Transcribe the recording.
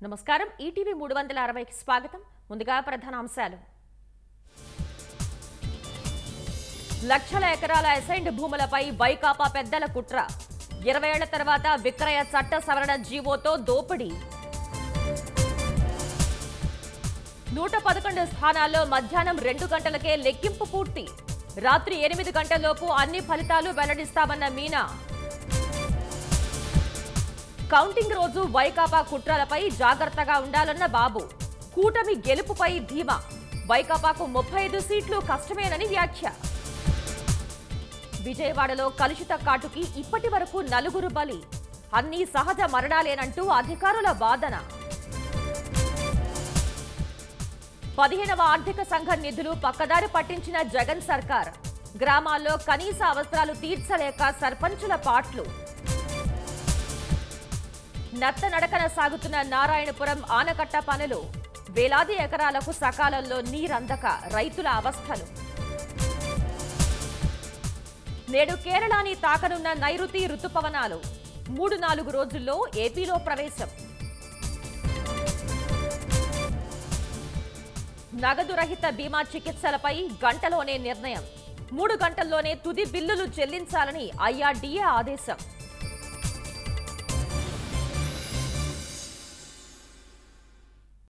నమస్కారం ఈటీవీ 360కి స్వాగతం ముందుగా ప్రధాన అంశాలు లక్షల ఎకరాల అసైన్డ్ భూములపై వైకాపా పెద్దల కుట్ర 20 ఏళ్ల తర్వాత విక్రయ చట్ట సవరణ జీవోతో దోపిడీ 111 స్థానాల్లో మధ్యాహ్నం 2 గంటలకే లెక్కింపు పూర్తి రాత్రి 8 గంటలలోపు అన్ని ఫలితాలు వెల్లడిస్తామన్న మీనా కౌంటింగ్ రోజు వైకాపా కుట్రలపై జాగ్రత్తగా ఉండాలన్న బాబు కూటమి గెలుపుపై ధీమా వైకాపాకు 35 సీట్లు కష్టమేనని వ్యాఖ్య విజయవాడలో కలుషిత కాటుకి ఇప్పటి వరకు 4 బలి అన్ని సహజ మరణాలేనంటూ అధికారుల వాదన 15వ ఆర్థిక సంఘం నిధులు పక్కదారి పట్టించిన జగన్ సర్కార్ గ్రామాల్లో కనీస అవసరాలు తీర్చలేక సర్పంచుల పాట్లు నత్తనడకన సాగుతున్న నారాయణపురం ఆనకట్ట పనులు వేలాది ఎకరాలకు సకాలంలో నీరందక రైతుల అవస్థలు నేడు కేరళని తాకనున్న నైరుతి రుతుపవనాలు 3-4 రోజుల్లో ఏపీలో ప్రవేశం నగదు రహిత బీమా చికిత్సలపై గంటలోనే నిర్ణయం 3 గంటల్లోనే తుది బిల్లులు చెల్లించాలని ఐఆర్డీఏ ఆదేశం